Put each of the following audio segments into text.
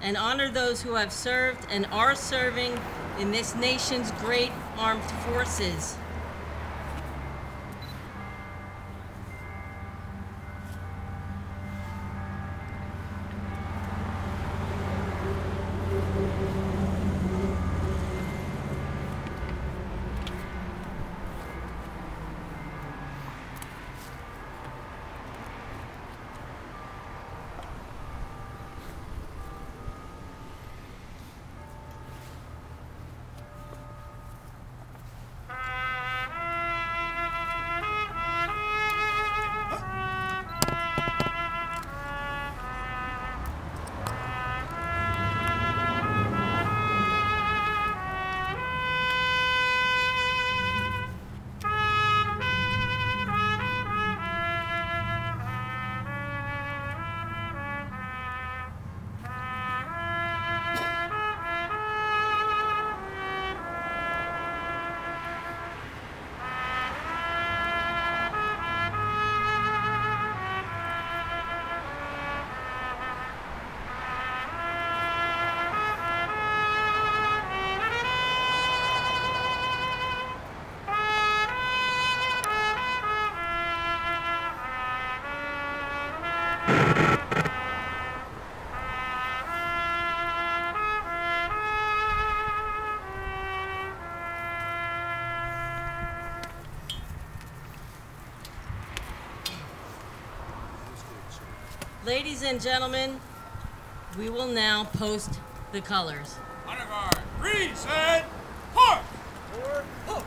and honor those who have served and are serving in this nation's great armed forces. Ladies and gentlemen, we will now post the colors. Honor guard, freeze and park! Forward, hook!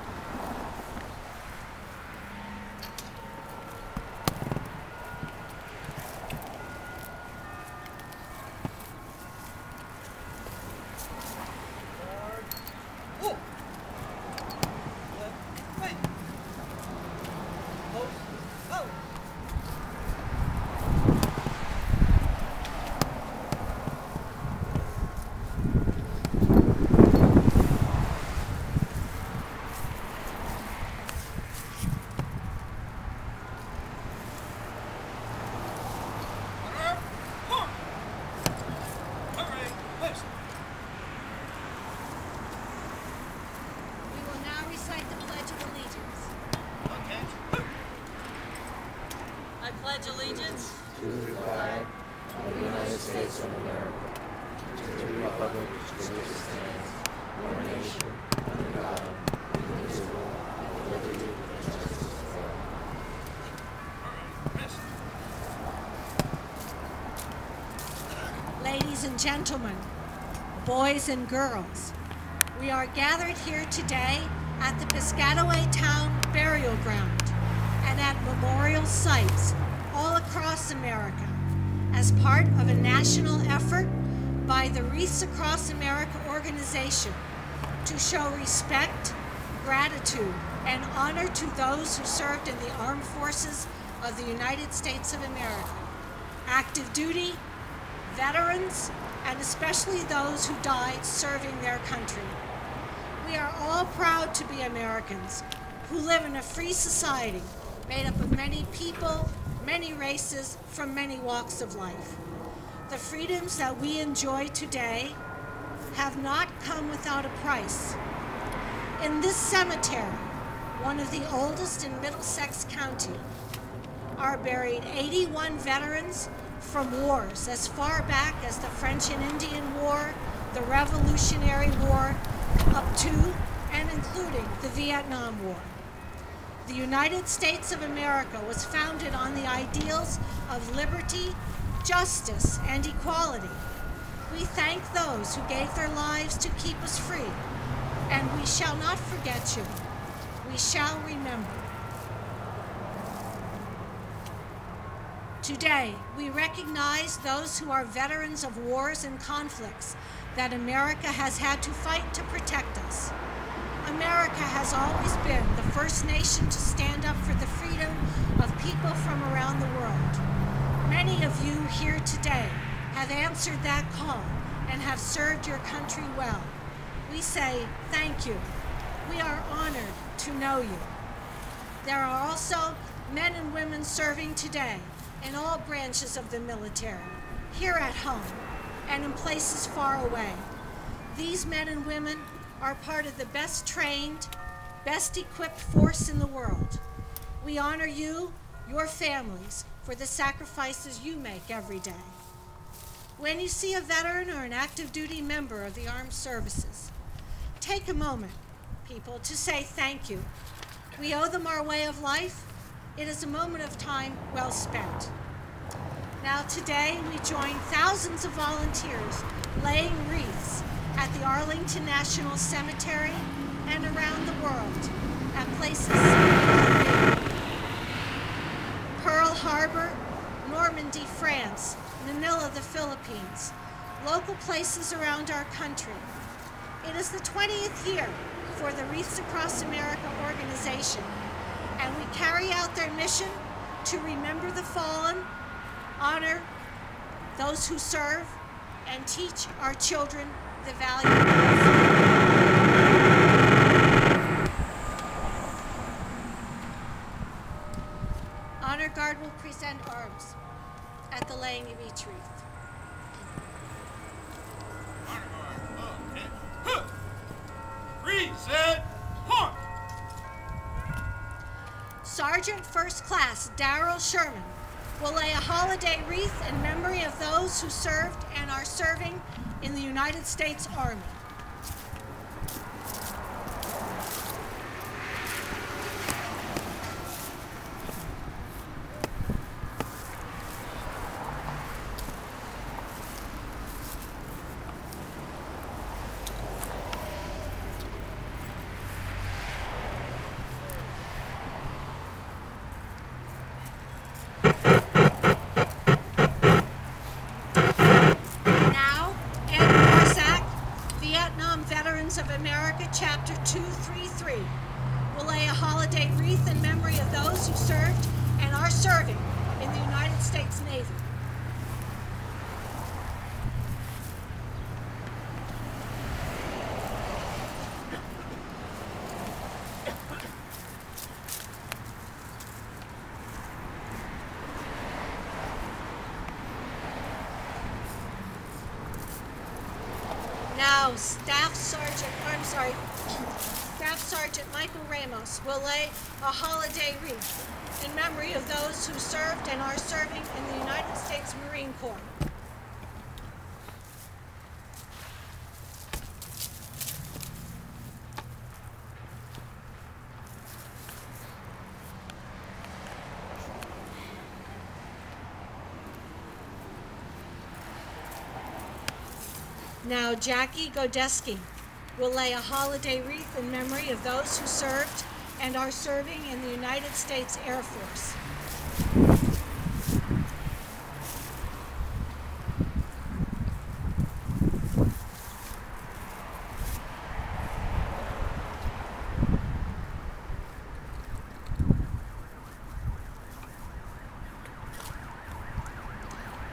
Pledge allegiance to the flag of the United States of America, to the republic which stands, one nation, under God, indivisible, with liberty and justice for all. Ladies and gentlemen, boys and girls, we are gathered here today at the Piscataway Town Burial Ground and at memorial sites all across America as part of a national effort by the Wreaths Across America organization to show respect, gratitude, and honor to those who served in the armed forces of the United States of America, active duty, veterans, and especially those who died serving their country. We are all proud to be Americans who live in a free society made up of many people, many races, from many walks of life. The freedoms that we enjoy today have not come without a price. In this cemetery, one of the oldest in Middlesex County, are buried 81 veterans from wars as far back as the French and Indian War, the Revolutionary War, up to and including the Vietnam War. The United States of America was founded on the ideals of liberty, justice, and equality. We thank those who gave their lives to keep us free, and we shall not forget you. We shall remember. Today, we recognize those who are veterans of wars and conflicts that America has had to fight to protect us. America has always been the first nation to stand up for the freedom of people from around the world. Many of you here today have answered that call and have served your country well. We say thank you. We are honored to know you. There are also men and women serving today in all branches of the military, here at home, and in places far away. These men and women are part of the best trained, best equipped force in the world. We honor you, your families, for the sacrifices you make every day. When you see a veteran or an active duty member of the armed services, take a moment, people, to say thank you. We owe them our way of life. It is a moment of time well spent. Now today, we join thousands of volunteers laying wreaths at the Arlington National Cemetery and around the world at places including Pearl Harbor, Normandy, France, Manila, the Philippines, local places around our country. It is the 20th year for the Wreaths Across America organization, and we carry out their mission to remember the fallen, honor those who serve, and teach our children the value of life. Honor Guard will present arms at the laying of each wreath. Honor guard. Okay. Huh. Reset. Point. Sergeant First Class Darrell Sherman will lay a holiday wreath in memory of those who served and are serving in the United States Army. Of America, Chapter 233, will lay a holiday wreath in memory of those who served and are serving in the United States Navy. Now, Staff Sergeant Michael Ramos will lay a holiday wreath in memory of those who served and are serving in the United States Marine Corps. Now, Jackie Godeski will lay a holiday wreath in memory of those who served and are serving in the United States Air Force.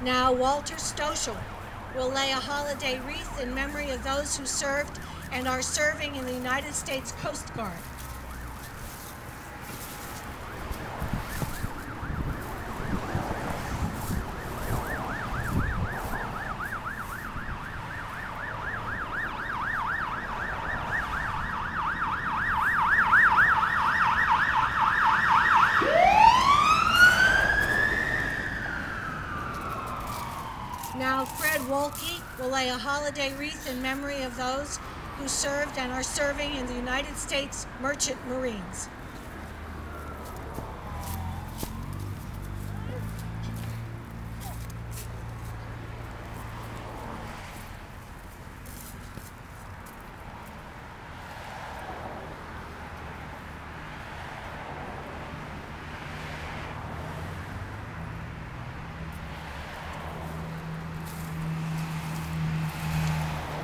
Now, Walter Stoschel will lay a holiday wreath in memory of those who served and are serving in the United States Coast Guard. Now, Fred Wolke will lay a holiday wreath in memory of those who served and are serving in the United States Merchant Marines.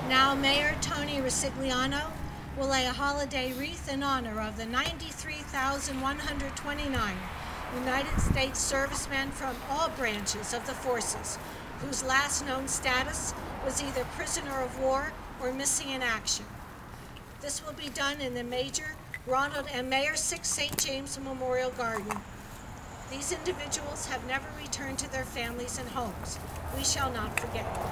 Now, Mayor Tony Risigliano will lay a holiday wreath in honor of the 93,129 United States servicemen from all branches of the forces whose last known status was either prisoner of war or missing in action. This will be done in the Major Ronald M. Mayer 6 St. James Memorial Garden. These individuals have never returned to their families and homes. We shall not forget them.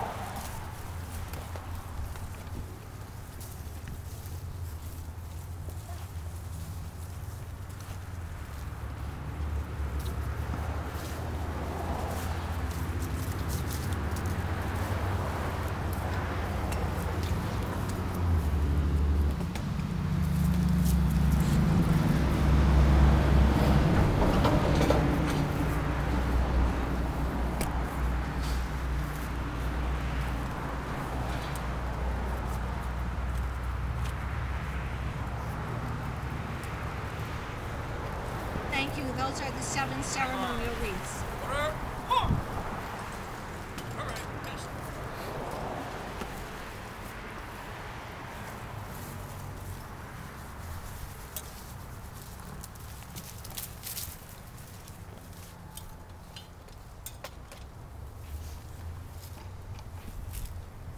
those are the 7 ceremonial wreaths. Order. March. All right. Finish.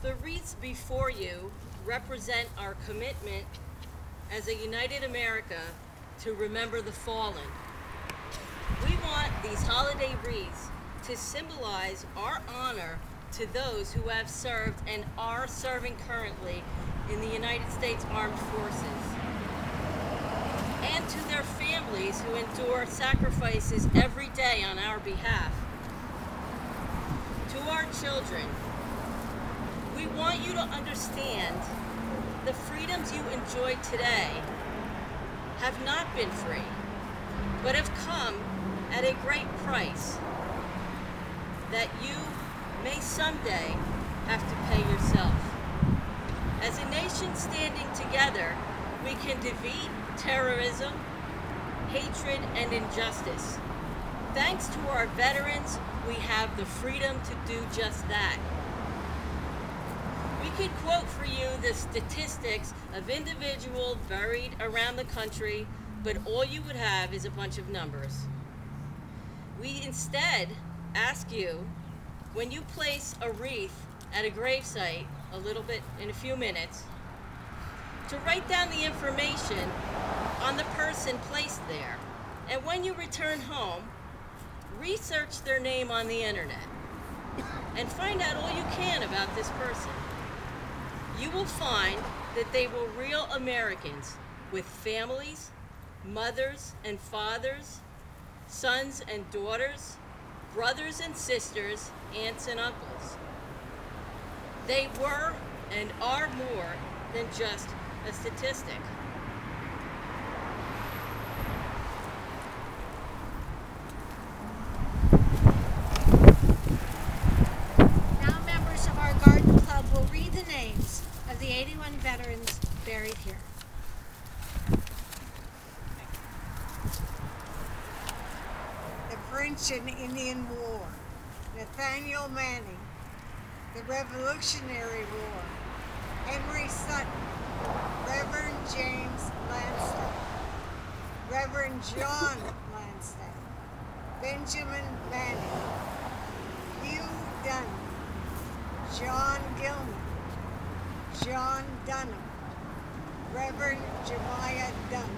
The wreaths before you represent our commitment as a united America to remember the fallen. We want these holiday wreaths to symbolize our honor to those who have served and are serving currently in the United States Armed Forces, and to their families who endure sacrifices every day on our behalf. To our children, we want you to understand the freedoms you enjoy today have not been free, but have come at a great price that you may someday have to pay yourself. As a nation standing together, we can defeat terrorism, hatred, and injustice. Thanks to our veterans, we have the freedom to do just that. We could quote for you the statistics of individuals buried around the country, but all you would have is a bunch of numbers. We instead ask you, when you place a wreath at a gravesite in a few minutes, to write down the information on the person placed there. And when you return home, research their name on the internet and find out all you can about this person. You will find that they were real Americans with families, mothers and fathers, sons and daughters, brothers and sisters, aunts and uncles. They were and are more than just a statistic. Now members of our garden club will read the names of the 81 veterans buried here. The French and Indian War, Nathaniel Manning, the Revolutionary War, Henry Sutton, Reverend James Lansdale, Reverend John Lansdale, Benjamin Manning, Hugh Dunn, John Gilman, John Dunham, Reverend Jeremiah Dunn.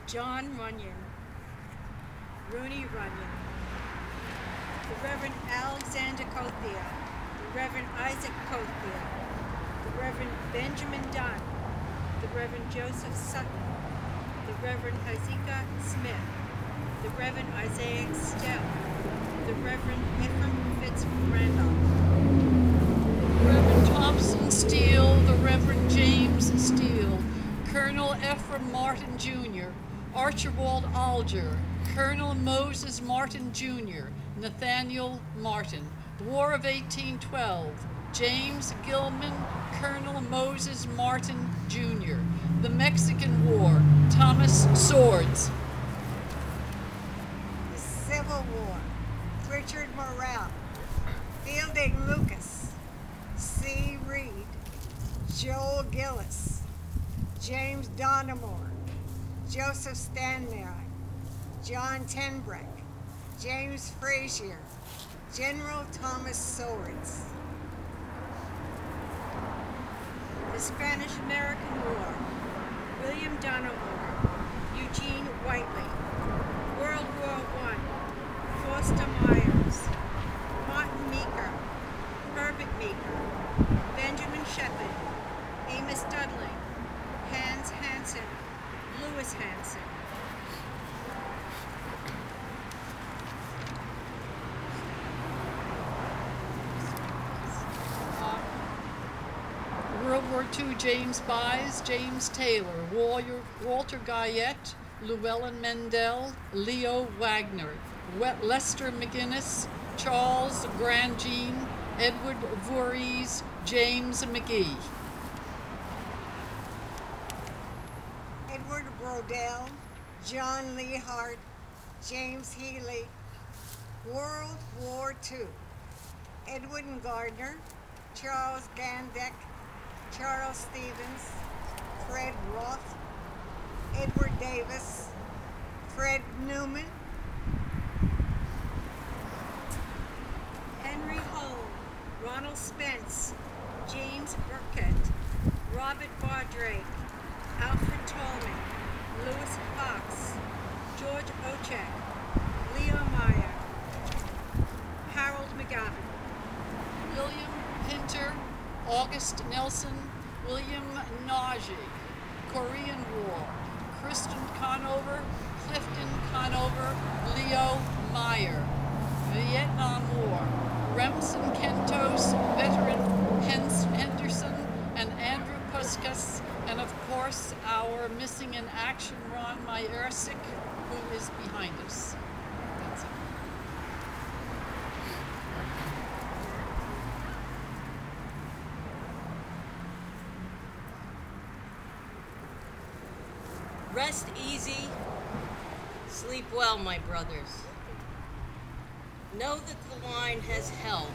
John Runyon, Rooney Runyon, the Reverend Alexander Kothia, the Reverend Isaac Kothia, the Reverend Benjamin Dunn, the Reverend Joseph Sutton, the Reverend Hezekiah Smith, the Reverend Isaiah Stell, the Reverend Ephraim Fitz-Randolph, Reverend Thompson Steele, the Reverend James Steele, Colonel Ephraim Martin Jr., Archibald Alger, Colonel Moses Martin Jr., Nathaniel Martin, War of 1812, James Gilman, Colonel Moses Martin Jr., the Mexican War, Thomas Swords. The Civil War, Richard Morrell, Fielding Lucas, C. Reed, Joel Gillis, James Donamore, Joseph Stanmary, John Tenbreck, James Frazier, General Thomas Swords. the Spanish-American War, William Donamore, Eugene Whiteley, World War I, Foster Myers, Martin Meeker, Herbert Meeker, Benjamin Shepard, Amos Dudley, Hans Hansen, Lewis Hansen. World War II, James Byes, James Taylor, Walter Guyette, Llewellyn Mendel, Leo Wagner, Lester McGinnis, Charles Grandjean, Edward Voorhees, James McGee. Odell, John Lee Hart, James Healy. World War II. Edwin Gardner, Charles Gandeck, Charles Stevens, Fred Roth, Edward Davis, Fred Newman, Henry Hull, Ronald Spence, James Burkett, Robert Bardrake, Alfred Tolman, Louis Fox, George Ochek, Leo Meyer, Harold McGavin, William Pinter, August Nelson, William Nagy, Korean War, Kristen Conover, Clifton Conover, Leo Meyer, Vietnam War, Remsen Kentos, veteran Henderson, and Andrew Puskas, and of course our missing in action Ron Myersik, who is behind us. That's it. Rest easy, sleep well, my brothers. Know that the line has held